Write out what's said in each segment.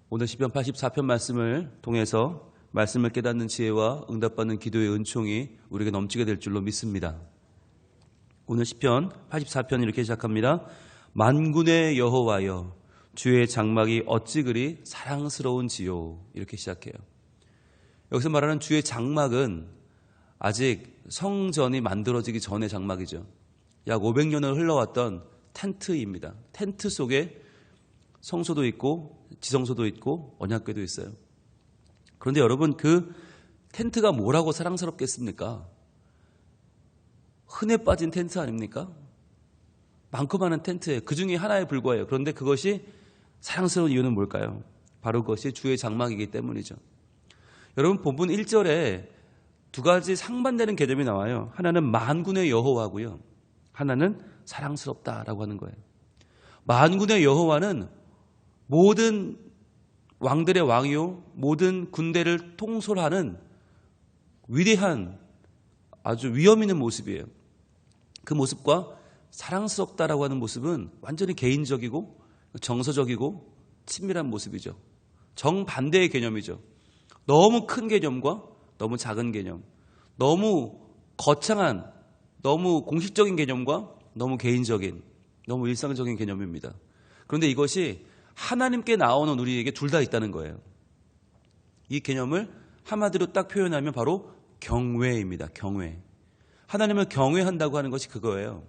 오늘 시편 84편 말씀을 통해서 말씀을 깨닫는 지혜와 응답받는 기도의 은총이 우리에게 넘치게 될 줄로 믿습니다. 오늘 시편 84편 이렇게 시작합니다. 만군의 여호와여 주의 장막이 어찌 그리 사랑스러운지요. 이렇게 시작해요. 여기서 말하는 주의 장막은 아직 성전이 만들어지기 전의 장막이죠. 약 500년을 흘러왔던 텐트입니다. 텐트 속에 성소도 있고 지성소도 있고 언약궤도 있어요. 그런데 여러분, 그 텐트가 뭐라고 사랑스럽겠습니까? 흔해 빠진 텐트 아닙니까? 많고 많은 텐트에 그 중에 하나에 불과해요. 그런데 그것이 사랑스러운 이유는 뭘까요? 바로 그것이 주의 장막이기 때문이죠. 여러분, 본문 1절에 두 가지 상반되는 개념이 나와요. 하나는 만군의 여호와고요, 하나는 사랑스럽다라고 하는 거예요. 만군의 여호와는 모든 왕들의 왕이요, 모든 군대를 통솔하는 위대한 아주 위험 있는 모습이에요. 그 모습과 사랑스럽다라고 하는 모습은 완전히 개인적이고 정서적이고 친밀한 모습이죠. 정반대의 개념이죠. 너무 큰 개념과 너무 작은 개념, 너무 거창한, 너무 공식적인 개념과 너무 개인적인, 너무 일상적인 개념입니다. 그런데 이것이 하나님께 나오는 우리에게 둘 다 있다는 거예요. 이 개념을 한마디로 딱 표현하면 바로 경외입니다. 경외. 하나님을 경외한다고 하는 것이 그거예요.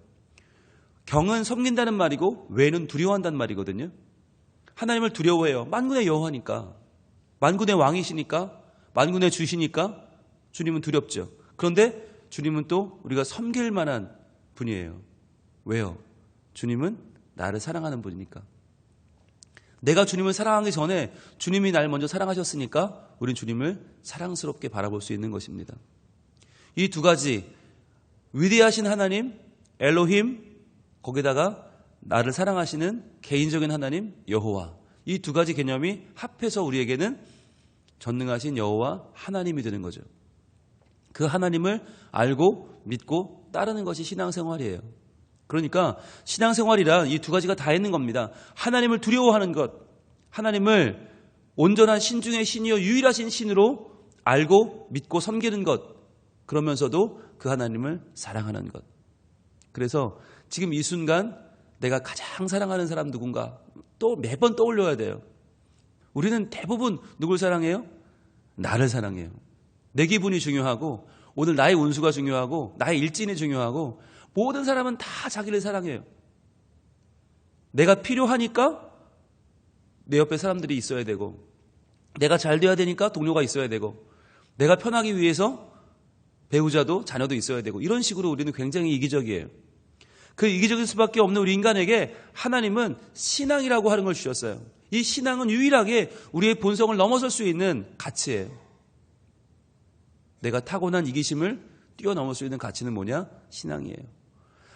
경은 섬긴다는 말이고 외는 두려워한다는 말이거든요. 하나님을 두려워해요. 만군의 여호와니까, 만군의 왕이시니까, 만군의 주시니까 주님은 두렵죠. 그런데 주님은 또 우리가 섬길 만한 분이에요. 왜요? 주님은 나를 사랑하는 분이니까. 내가 주님을 사랑하기 전에 주님이 날 먼저 사랑하셨으니까 우린 주님을 사랑스럽게 바라볼 수 있는 것입니다. 이 두 가지, 위대하신 하나님 엘로힘, 거기다가 나를 사랑하시는 개인적인 하나님 여호와, 이 두 가지 개념이 합해서 우리에게는 전능하신 여호와 하나님이 되는 거죠. 그 하나님을 알고 믿고 따르는 것이 신앙생활이에요. 그러니까 신앙생활이란 이 두 가지가 다 있는 겁니다. 하나님을 두려워하는 것, 하나님을 온전한 신 중의 신이요 유일하신 신으로 알고 믿고 섬기는 것, 그러면서도 그 하나님을 사랑하는 것. 그래서 지금 이 순간 내가 가장 사랑하는 사람 누군가 또 매번 떠올려야 돼요. 우리는 대부분 누굴 사랑해요? 나를 사랑해요. 내 기분이 중요하고 오늘 나의 운수가 중요하고 나의 일진이 중요하고 모든 사람은 다 자기를 사랑해요. 내가 필요하니까 내 옆에 사람들이 있어야 되고, 내가 잘 돼야 되니까 동료가 있어야 되고, 내가 편하기 위해서 배우자도 자녀도 있어야 되고, 이런 식으로 우리는 굉장히 이기적이에요. 그 이기적일 수밖에 없는 우리 인간에게 하나님은 신앙이라고 하는 걸 주셨어요. 이 신앙은 유일하게 우리의 본성을 넘어설 수 있는 가치예요. 내가 타고난 이기심을 뛰어넘을 수 있는 가치는 뭐냐? 신앙이에요.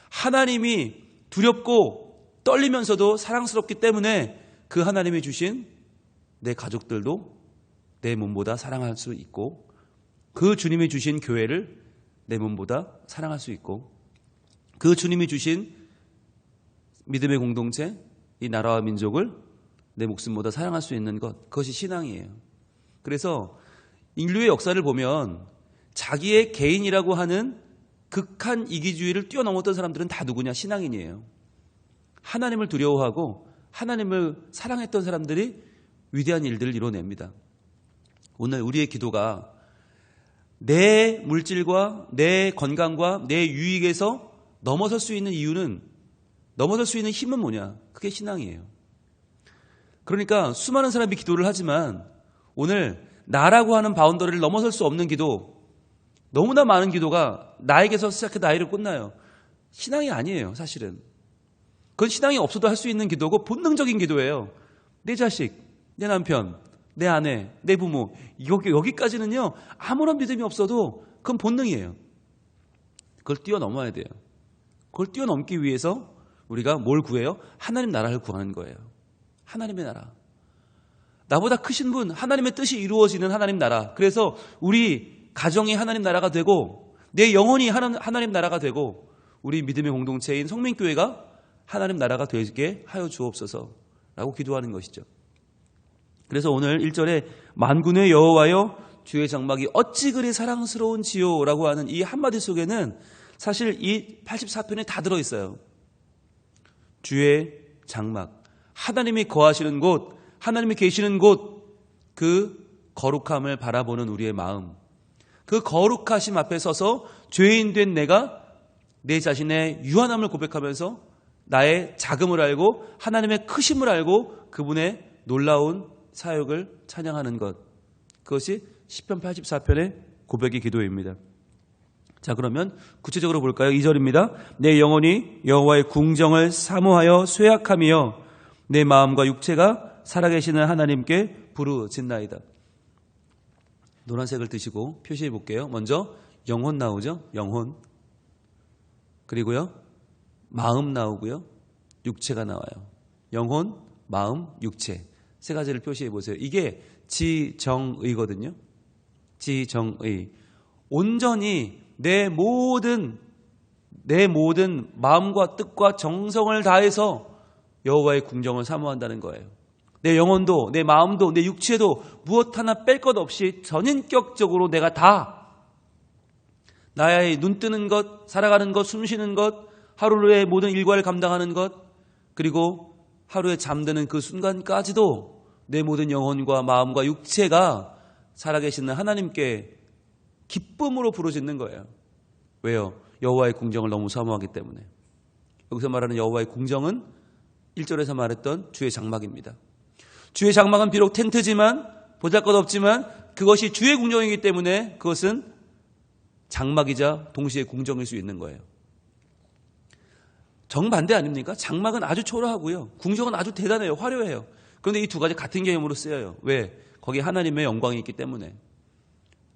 하나님이 두렵고 떨리면서도 사랑스럽기 때문에 그 하나님이 주신 내 가족들도 내 몸보다 사랑할 수 있고, 그 주님이 주신 교회를 내 몸보다 사랑할 수 있고, 그 주님이 주신 믿음의 공동체, 이 나라와 민족을 내 목숨보다 사랑할 수 있는 것, 그것이 신앙이에요. 그래서 인류의 역사를 보면 자기의 개인이라고 하는 극한 이기주의를 뛰어넘었던 사람들은 다 누구냐? 신앙인이에요. 하나님을 두려워하고 하나님을 사랑했던 사람들이 위대한 일들을 이뤄냅니다. 오늘 우리의 기도가 내 물질과 내 건강과 내 유익에서 넘어설 수 있는 이유는, 넘어설 수 있는 힘은 뭐냐? 그게 신앙이에요. 그러니까 수많은 사람이 기도를 하지만 오늘 나라고 하는 바운더리를 넘어설 수 없는 기도, 너무나 많은 기도가 나에게서 시작해 나이를 끝나요. 신앙이 아니에요, 사실은. 그건 신앙이 없어도 할 수 있는 기도고 본능적인 기도예요. 내 자식, 내 남편, 내 아내, 내 부모, 여기까지는요 아무런 믿음이 없어도 그건 본능이에요. 그걸 뛰어넘어야 돼요. 그걸 뛰어넘기 위해서 우리가 뭘 구해요? 하나님 나라를 구하는 거예요. 하나님의 나라. 나보다 크신 분, 하나님의 뜻이 이루어지는 하나님 나라. 그래서 우리 가정이 하나님 나라가 되고 내 영혼이 하나님 나라가 되고 우리 믿음의 공동체인 성민교회가 하나님 나라가 되게 하여 주옵소서라고 기도하는 것이죠. 그래서 오늘 1절에 만군의 여호와여 주의 장막이 어찌 그리 사랑스러운지요 라고 하는 이 한마디 속에는 사실 이 84편이 다 들어있어요. 주의 장막, 하나님이 거하시는 곳, 하나님이 계시는 곳, 그 거룩함을 바라보는 우리의 마음, 그 거룩하심 앞에 서서 죄인 된 내가 내 자신의 유한함을 고백하면서 나의 작음을 알고 하나님의 크심을 알고 그분의 놀라운 사역을 찬양하는 것, 그것이 시편 84편의 고백의 기도입니다. 자, 그러면 구체적으로 볼까요? 2절입니다. 내 영혼이 여호와의 궁정을 사모하여 쇠약하며 내 마음과 육체가 살아계시는 하나님께 부르짖나이다. 노란색을 드시고 표시해 볼게요. 먼저 영혼 나오죠? 영혼. 그리고요, 마음 나오고요, 육체가 나와요. 영혼, 마음, 육체. 세 가지를 표시해 보세요. 이게 지정의거든요. 지정의. 온전히 내 모든 마음과 뜻과 정성을 다해서 여호와의 궁정을 사모한다는 거예요. 내 영혼도, 내 마음도, 내 육체도 무엇 하나 뺄 것 없이 전인격적으로 내가 다 나의 눈 뜨는 것, 살아가는 것, 숨 쉬는 것, 하루의 모든 일과를 감당하는 것, 그리고 하루에 잠드는 그 순간까지도 내 모든 영혼과 마음과 육체가 살아계시는 하나님께 기쁨으로 부르짖는 거예요. 왜요? 여호와의 궁정을 너무 사모하기 때문에. 여기서 말하는 여호와의 궁정은 1절에서 말했던 주의 장막입니다. 주의 장막은 비록 텐트지만, 보잘것없지만 그것이 주의 궁정이기 때문에 그것은 장막이자 동시에 궁정일 수 있는 거예요. 정반대 아닙니까? 장막은 아주 초라하고요, 궁정은 아주 대단해요. 화려해요. 그런데 이 두 가지 같은 개념으로 쓰여요. 왜? 거기에 하나님의 영광이 있기 때문에.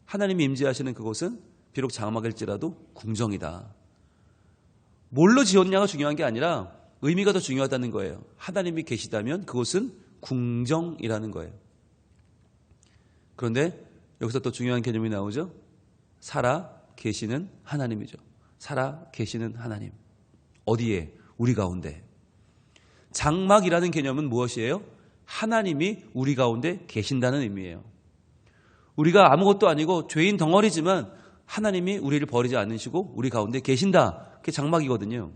하나님이 임재하시는 그곳은 비록 장막일지라도 궁정이다. 뭘로 지었냐가 중요한 게 아니라 의미가 더 중요하다는 거예요. 하나님이 계시다면 그곳은 궁정이라는 거예요. 그런데 여기서 또 중요한 개념이 나오죠. 살아 계시는 하나님이죠. 살아 계시는 하나님. 어디에? 우리 가운데. 장막이라는 개념은 무엇이에요? 하나님이 우리 가운데 계신다는 의미예요. 우리가 아무것도 아니고 죄인 덩어리지만 하나님이 우리를 버리지 않으시고 우리 가운데 계신다. 그게 장막이거든요.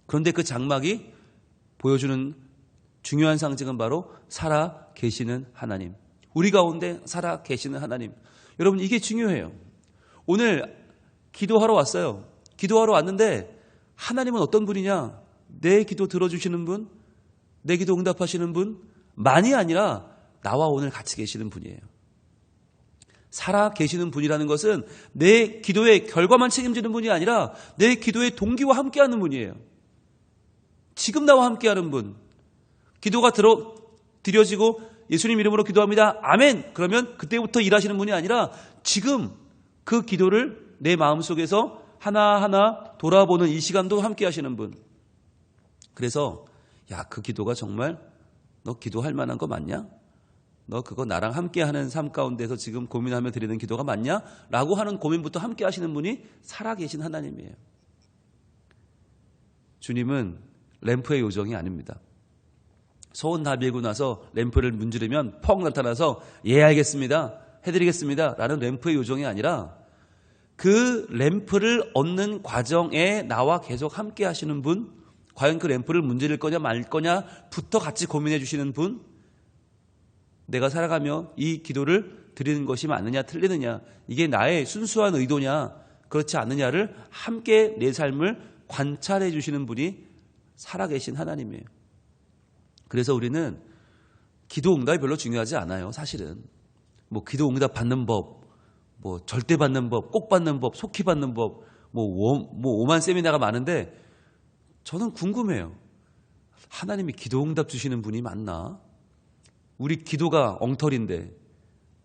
그런데 그 장막이 보여주는 중요한 상징은 바로 살아 계시는 하나님. 우리 가운데 살아 계시는 하나님. 여러분, 이게 중요해요. 오늘 기도하러 왔어요. 기도하러 왔는데 하나님은 어떤 분이냐? 내 기도 들어주시는 분, 내 기도 응답하시는 분 만이 아니라 나와 오늘 같이 계시는 분이에요. 살아 계시는 분이라는 것은 내 기도의 결과만 책임지는 분이 아니라 내 기도의 동기와 함께하는 분이에요. 지금 나와 함께하는 분. 기도가 드려지고 예수님 이름으로 기도합니다. 아멘. 그러면 그때부터 일하시는 분이 아니라 지금 그 기도를 내 마음속에서 하나하나 돌아보는 이 시간도 함께하시는 분. 그래서 야, 그 기도가 정말 너 기도할 만한 거 맞냐? 너 그거 나랑 함께하는 삶 가운데서 지금 고민하며 드리는 기도가 맞냐? 라고 하는 고민부터 함께 하시는 분이 살아계신 하나님이에요. 주님은 램프의 요정이 아닙니다. 소원 다 빌고 나서 램프를 문지르면 퍽 나타나서 예 알겠습니다, 해드리겠습니다 라는 램프의 요정이 아니라 그 램프를 얻는 과정에 나와 계속 함께 하시는 분, 과연 그 램프를 문지를 거냐 말 거냐부터 같이 고민해 주시는 분, 내가 살아가며 이 기도를 드리는 것이 맞느냐 틀리느냐, 이게 나의 순수한 의도냐 그렇지 않느냐를 함께 내 삶을 관찰해 주시는 분이 살아계신 하나님이에요. 그래서 우리는 기도 응답이 별로 중요하지 않아요. 사실은 뭐 기도 응답 받는 법, 뭐 절대 받는 법, 꼭 받는 법, 속히 받는 법, 뭐 오만 세미나가 많은데 저는 궁금해요. 하나님이 기도 응답 주시는 분이 맞나? 우리 기도가 엉터리인데,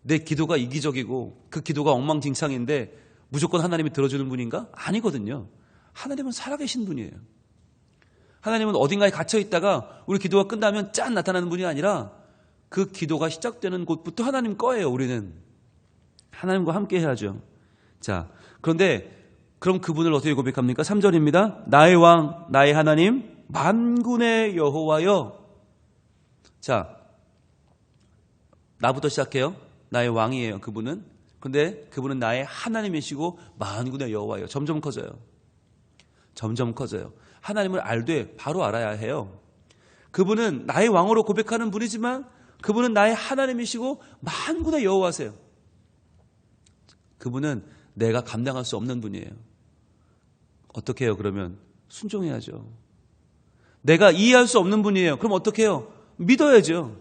내 기도가 이기적이고 그 기도가 엉망진창인데 무조건 하나님이 들어주는 분인가? 아니거든요. 하나님은 살아계신 분이에요. 하나님은 어딘가에 갇혀 있다가 우리 기도가 끝나면 짠 나타나는 분이 아니라 그 기도가 시작되는 곳부터 하나님 거예요. 우리는 하나님과 함께 해야죠. 자, 그런데 그럼 그분을 어떻게 고백합니까? 3절입니다. 나의 왕, 나의 하나님, 만군의 여호와여. 자, 나부터 시작해요. 나의 왕이에요. 그분은. 근데 그분은 나의 하나님이시고 만군의 여호와예요. 점점 커져요. 점점 커져요. 하나님을 알되 바로 알아야 해요. 그분은 나의 왕으로 고백하는 분이지만 그분은 나의 하나님이시고 만군의 여호와세요. 그분은 내가 감당할 수 없는 분이에요. 어떻게 해요? 그러면 순종해야죠. 내가 이해할 수 없는 분이에요. 그럼 어떻게 해요? 믿어야죠.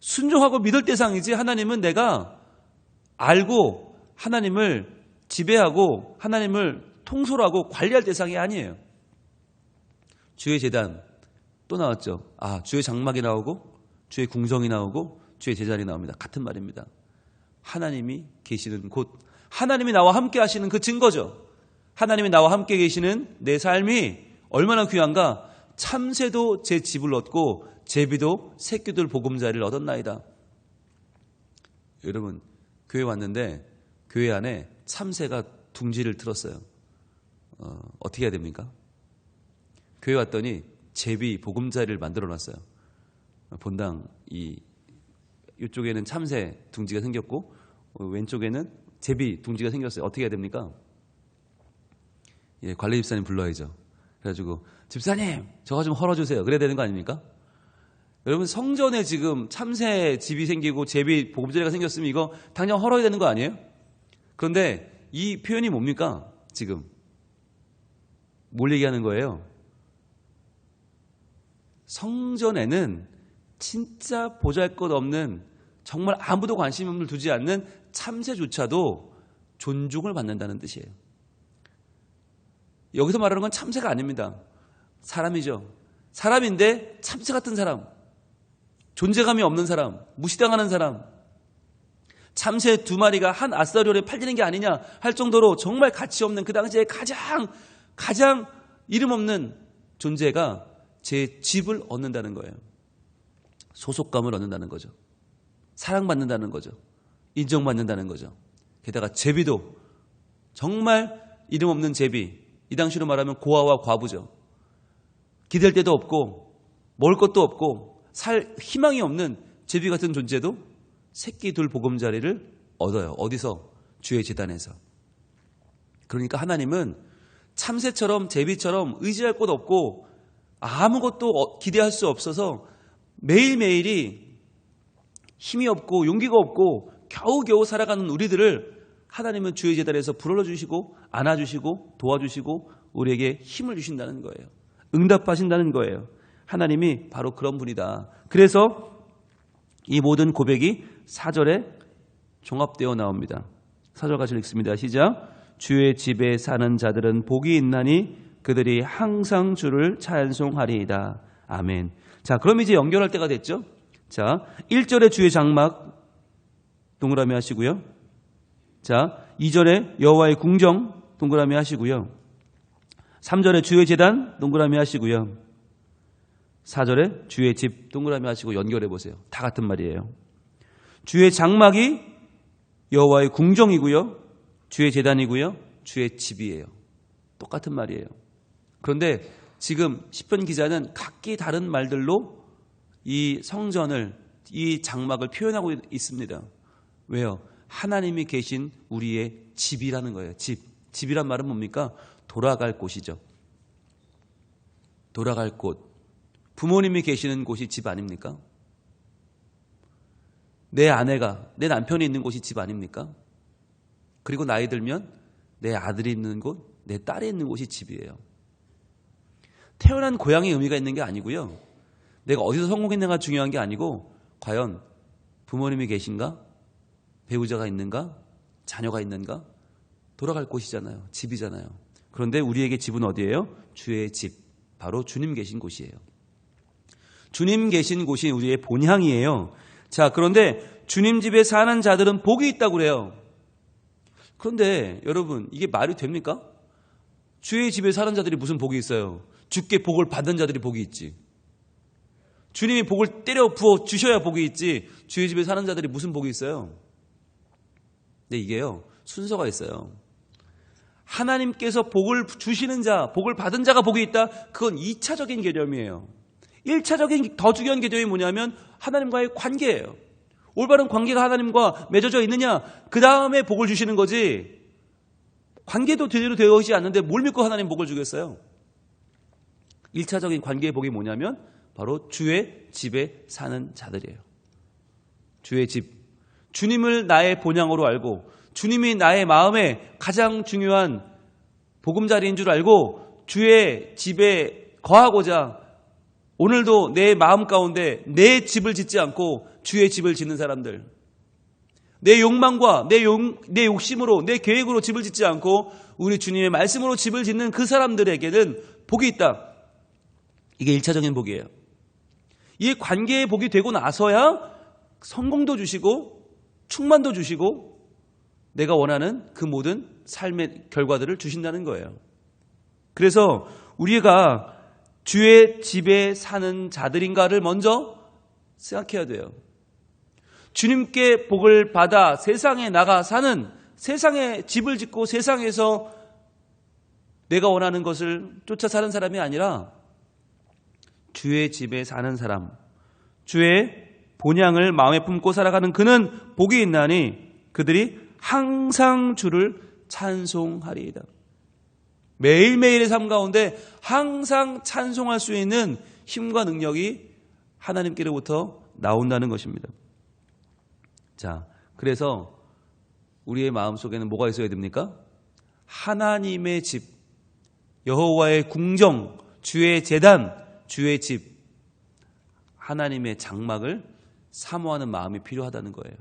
순종하고 믿을 대상이지 하나님은 내가 알고 하나님을 지배하고 하나님을 통솔하고 관리할 대상이 아니에요. 주의 제단 또 나왔죠. 주의 장막이 나오고 주의 궁정이 나오고 주의 제단이 나옵니다. 같은 말입니다. 하나님이 계시는 곳, 하나님이 나와 함께 하시는 그 증거죠. 하나님이 나와 함께 계시는 내 삶이 얼마나 귀한가. 참새도 제 집을 얻고 제비도 새끼들 보금자리를 얻었나이다. 여러분, 교회 왔는데 교회 안에 참새가 둥지를 틀었어요. 어떻게 해야 됩니까? 교회 왔더니 제비 보금자리를 만들어놨어요. 본당 이쪽에는 참새 둥지가 생겼고 왼쪽에는 제비 둥지가 생겼어요. 어떻게 해야 됩니까? 관리 집사님 불러야죠. 그래가지고 집사님 저거 좀 헐어주세요. 그래야 되는 거 아닙니까? 여러분, 성전에 지금 참새 집이 생기고 제비 보금자리가 생겼으면 이거 당장 헐어야 되는 거 아니에요? 그런데 이 표현이 뭡니까? 지금 뭘 얘기하는 거예요? 성전에는 진짜 보잘것없는 정말 아무도 관심을 두지 않는 참새조차도 존중을 받는다는 뜻이에요. 여기서 말하는 건 참새가 아닙니다. 사람이죠. 사람인데 참새 같은 사람, 존재감이 없는 사람, 무시당하는 사람, 참새 2마리가 한 아싸리온에 팔리는 게 아니냐 할 정도로 정말 가치 없는 그 당시에 가장 이름 없는 존재가 제 집을 얻는다는 거예요. 소속감을 얻는다는 거죠. 사랑받는다는 거죠. 인정받는다는 거죠. 게다가 제비도 정말 이름 없는 제비, 이 당시로 말하면 고아와 과부죠. 기댈 데도 없고 먹을 것도 없고 살 희망이 없는 제비 같은 존재도 새끼 둘 보금자리를 얻어요. 어디서? 주의 제단에서. 그러니까 하나님은 참새처럼 제비처럼 의지할 곳 없고 아무것도 기대할 수 없어서 매일매일이 힘이 없고 용기가 없고 겨우겨우 살아가는 우리들을 하나님은 주의 제단에서 불러주시고 안아주시고 도와주시고 우리에게 힘을 주신다는 거예요. 응답하신다는 거예요. 하나님이 바로 그런 분이다. 그래서 이 모든 고백이 4절에 종합되어 나옵니다. 4절 같이 읽습니다. 시작. 주의 집에 사는 자들은 복이 있나니 그들이 항상 주를 찬송하리이다. 아멘. 자, 그럼 이제 연결할 때가 됐죠. 자, 1절에 주의 장막 동그라미 하시고요. 자, 2절에 여호와의 궁정 동그라미 하시고요. 3절에 주의 제단 동그라미 하시고요. 4절에 주의 집 동그라미 하시고 연결해 보세요. 다 같은 말이에요. 주의 장막이 여호와의 궁정이고요. 주의 제단이고요. 주의 집이에요. 똑같은 말이에요. 그런데 지금 시편 기자는 각기 다른 말들로 이 성전을, 이 장막을 표현하고 있습니다. 왜요? 하나님이 계신 우리의 집이라는 거예요. 집이란 말은 뭡니까? 돌아갈 곳이죠. 돌아갈 곳. 부모님이 계시는 곳이 집 아닙니까? 내 아내가, 내 남편이 있는 곳이 집 아닙니까? 그리고 나이 들면 내 아들이 있는 곳, 내 딸이 있는 곳이 집이에요. 태어난 고향의 의미가 있는 게 아니고요. 내가 어디서 성공했는가 중요한 게 아니고 과연 부모님이 계신가? 배우자가 있는가? 자녀가 있는가? 돌아갈 곳이잖아요. 집이잖아요. 그런데 우리에게 집은 어디예요? 주의 집. 바로 주님 계신 곳이에요. 주님 계신 곳이 우리의 본향이에요. 자, 그런데 주님 집에 사는 자들은 복이 있다고 그래요. 그런데 여러분, 이게 말이 됩니까? 주의 집에 사는 자들이 무슨 복이 있어요? 주께 복을 받는 자들이 복이 있지. 주님이 복을 때려 부어 주셔야 복이 있지. 주의 집에 사는 자들이 무슨 복이 있어요? 근데 이게요, 순서가 있어요. 하나님께서 복을 주시는 자, 복을 받은 자가 복이 있다. 그건 2차적인 개념이에요. 1차적인 더 중요한 개념이 뭐냐면 하나님과의 관계예요. 올바른 관계가 하나님과 맺어져 있느냐? 그 다음에 복을 주시는 거지. 관계도 제대로 되어 있지 않는데 뭘 믿고 하나님 복을 주겠어요? 1차적인 관계의 복이 뭐냐면 바로 주의 집에 사는 자들이에요. 주의 집. 주님을 나의 본향으로 알고 주님이 나의 마음에 가장 중요한 보금자리인 줄 알고 주의 집에 거하고자 오늘도 내 마음 가운데 내 집을 짓지 않고 주의 집을 짓는 사람들, 내 욕망과 내 욕심으로 내 계획으로 집을 짓지 않고 우리 주님의 말씀으로 집을 짓는 그 사람들에게는 복이 있다. 이게 1차적인 복이에요. 이 관계의 복이 되고 나서야 성공도 주시고 충만도 주시고 내가 원하는 그 모든 삶의 결과들을 주신다는 거예요. 그래서 우리가 주의 집에 사는 자들인가를 먼저 생각해야 돼요. 주님께 복을 받아 세상에 나가 사는, 세상에 집을 짓고 세상에서 내가 원하는 것을 쫓아 사는 사람이 아니라 주의 집에 사는 사람, 주의 본향을 마음에 품고 살아가는 그는 복이 있나니 그들이 항상 주를 찬송하리이다. 매일매일의 삶 가운데 항상 찬송할 수 있는 힘과 능력이 하나님께로부터 나온다는 것입니다. 자, 그래서 우리의 마음속에는 뭐가 있어야 됩니까? 하나님의 집, 여호와의 궁정, 주의 제단, 주의 집, 하나님의 장막을 사모하는 마음이 필요하다는 거예요.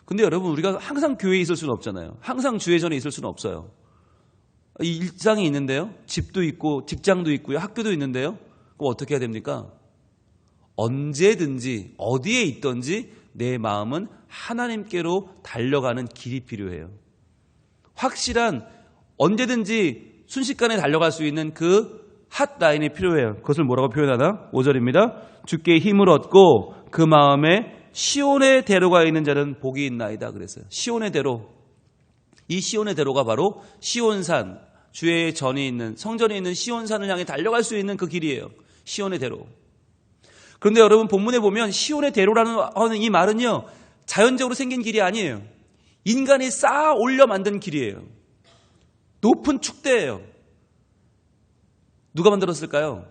근데 여러분, 우리가 항상 교회에 있을 수는 없잖아요. 항상 주의 전에 있을 수는 없어요. 이 일상이 있는데요. 집도 있고 직장도 있고요. 학교도 있는데요. 그럼 어떻게 해야 됩니까? 언제든지 어디에 있든지 내 마음은 하나님께로 달려가는 길이 필요해요. 확실한 언제든지 순식간에 달려갈 수 있는 그 핫라인이 필요해요. 그것을 뭐라고 표현하나? 5절입니다. 주께 힘을 얻고 그 마음에 시온의 대로가 있는 자는 복이 있나이다 그랬어요. 시온의 대로. 이 시온의 대로가 바로 시온산, 주의 전이 있는 성전이 있는 시온산을 향해 달려갈 수 있는 그 길이에요. 시온의 대로. 그런데 여러분 본문에 보면 시온의 대로라는 이 말은요, 자연적으로 생긴 길이 아니에요. 인간이 쌓아 올려 만든 길이에요. 높은 축대예요. 누가 만들었을까요?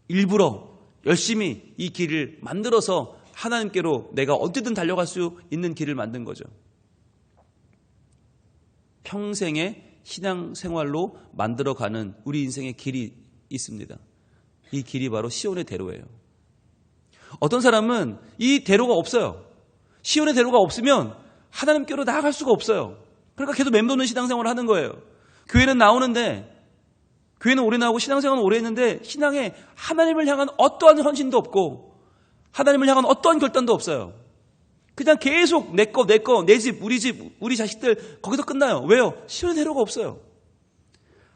일부러 열심히 이 길을 만들어서 하나님께로 내가 어디든 달려갈 수 있는 길을 만든 거죠. 평생의 신앙생활로 만들어가는 우리 인생의 길이 있습니다. 이 길이 바로 시온의 대로예요. 어떤 사람은 이 대로가 없어요. 시온의 대로가 없으면 하나님께로 나아갈 수가 없어요. 그러니까 계속 맴도는 신앙생활을 하는 거예요. 교회는 나오는데, 교회는 오래 나오고 신앙생활은 오래 했는데 신앙에 하나님을 향한 어떠한 헌신도 없고 하나님을 향한 어떠한 결단도 없어요. 그냥 계속 내 거, 내 집, 우리 자식들 거기서 끝나요. 왜요? 시온의 대로가 없어요.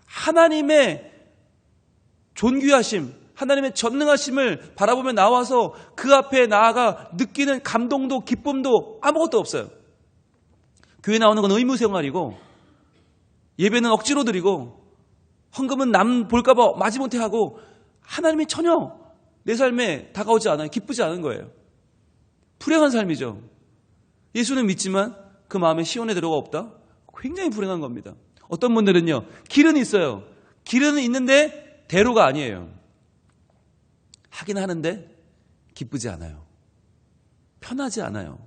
하나님의 존귀하심, 하나님의 전능하심을 바라보며 나와서 그 앞에 나아가 느끼는 감동도 기쁨도 아무것도 없어요. 교회 나오는 건 의무생활이고 예배는 억지로 드리고 헌금은 남 볼까 봐 마지못해 하고 하나님이 전혀 내 삶에 다가오지 않아요. 기쁘지 않은 거예요. 불행한 삶이죠. 예수는 믿지만 그 마음에 시온의 대로가 없다? 굉장히 불행한 겁니다. 어떤 분들은요, 길은 있어요. 길은 있는데 대로가 아니에요. 하긴 하는데 기쁘지 않아요. 편하지 않아요.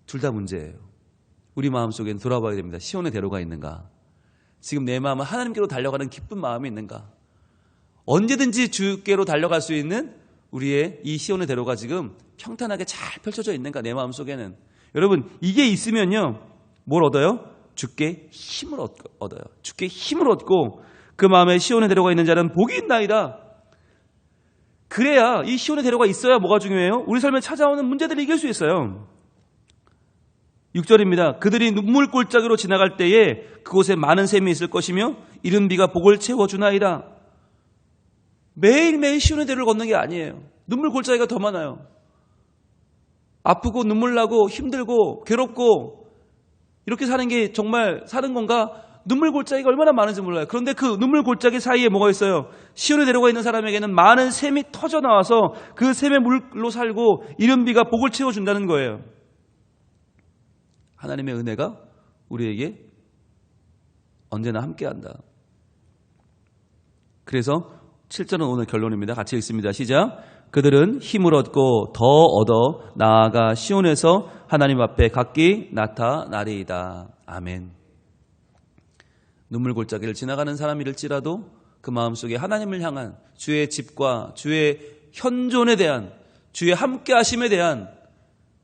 둘 다 문제예요. 우리 마음속에는 돌아봐야 됩니다. 시온의 대로가 있는가? 지금 내 마음은 하나님께로 달려가는 기쁜 마음이 있는가? 언제든지 주께로 달려갈 수 있는 우리의 이 시온의 대로가 지금 평탄하게 잘 펼쳐져 있는가? 내 마음속에는. 여러분, 이게 있으면요, 뭘 얻어요? 주께 힘을 얻어요. 주께 힘을 얻고 그 마음에 시온의 대로가 있는 자는 복이 있나이다. 그래야, 이 시온의 대로가 있어야 뭐가 중요해요? 우리 삶에 찾아오는 문제들을 이길 수 있어요. 6절입니다. 그들이 눈물 골짜기로 지나갈 때에 그곳에 많은 샘이 있을 것이며 이른 비가 복을 채워주나이다. 매일매일 시온의 대로를 걷는 게 아니에요. 눈물 골짜기가 더 많아요. 아프고 눈물 나고 힘들고 괴롭고 이렇게 사는 게 정말 사는 건가? 눈물 골짜기가 얼마나 많은지 몰라요. 그런데 그 눈물 골짜기 사이에 뭐가 있어요? 시온의 대로가 있는 사람에게는 많은 샘이 터져 나와서 그 샘의 물로 살고 이른 비가 복을 채워준다는 거예요. 하나님의 은혜가 우리에게 언제나 함께한다. 그래서 7절은 오늘 결론입니다. 같이 읽습니다. 시작. 그들은 힘을 얻고 더 얻어 나아가 시온에서 하나님 앞에 각기 나타나리이다. 아멘. 눈물 골짜기를 지나가는 사람일지라도 그 마음속에 하나님을 향한 주의 집과 주의 현존에 대한 주의 함께하심에 대한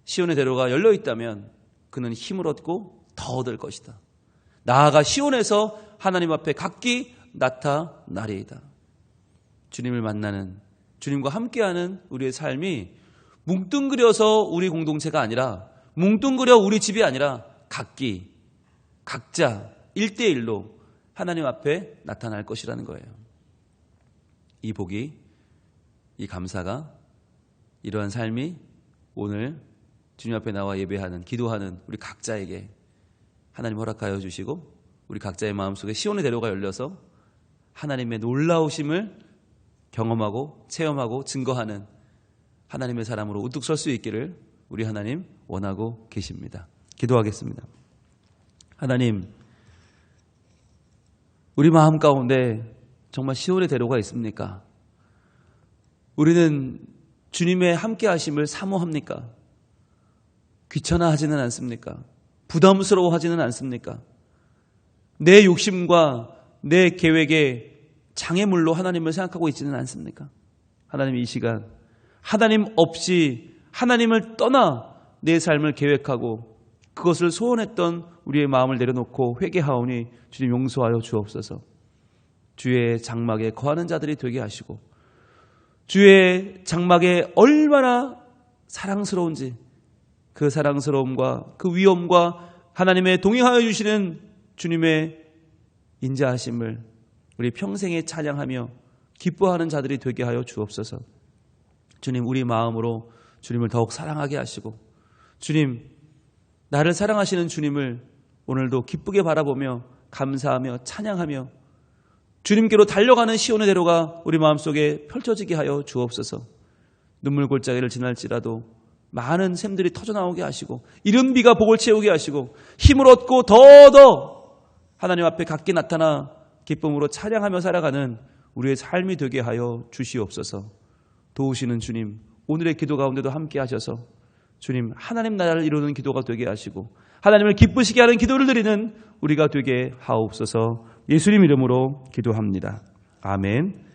시온의 대로가 열려 있다면 그는 힘을 얻고 더 얻을 것이다. 나아가 시온에서 하나님 앞에 각기 나타나리이다. 주님을 만나는, 주님과 함께하는 우리의 삶이 뭉뚱그려서 우리 공동체가 아니라, 뭉뚱그려 우리 집이 아니라 각기, 각자 1대1로 하나님 앞에 나타날 것이라는 거예요. 이 복이, 이 감사가, 이러한 삶이 오늘 주님 앞에 나와 예배하는, 기도하는 우리 각자에게 하나님 허락하여 주시고 우리 각자의 마음속에 시온의 대로가 열려서 하나님의 놀라우심을 경험하고 체험하고 증거하는 하나님의 사람으로 우뚝 설 수 있기를 우리 하나님 원하고 계십니다. 기도하겠습니다. 하나님, 우리 마음 가운데 정말 시온의 대로가 있습니까? 우리는 주님의 함께 하심을 사모합니까? 귀찮아하지는 않습니까? 부담스러워하지는 않습니까? 내 욕심과 내 계획에 장애물로 하나님을 생각하고 있지는 않습니까? 하나님, 이 시간 하나님 없이 하나님을 떠나 내 삶을 계획하고 그것을 소원했던 우리의 마음을 내려놓고 회개하오니 주님 용서하여 주옵소서. 주의 장막에 거하는 자들이 되게 하시고 주의 장막에 얼마나 사랑스러운지 그 사랑스러움과 그 위엄과 하나님의 동행하여 주시는 주님의 인자하심을 우리 평생에 찬양하며 기뻐하는 자들이 되게 하여 주옵소서. 주님, 우리 마음으로 주님을 더욱 사랑하게 하시고 주님, 나를 사랑하시는 주님을 오늘도 기쁘게 바라보며 감사하며 찬양하며 주님께로 달려가는 시온의 대로가 우리 마음속에 펼쳐지게 하여 주옵소서. 눈물 골짜기를 지날지라도 많은 샘들이 터져나오게 하시고 이른 비가 복을 채우게 하시고 힘을 얻고 더더 하나님 앞에 각기 나타나 기쁨으로 찬양하며 살아가는 우리의 삶이 되게 하여 주시옵소서. 도우시는 주님, 오늘의 기도 가운데도 함께 하셔서 주님, 하나님 나라를 이루는 기도가 되게 하시고 하나님을 기쁘시게 하는 기도를 드리는 우리가 되게 하옵소서. 예수님 이름으로 기도합니다. 아멘.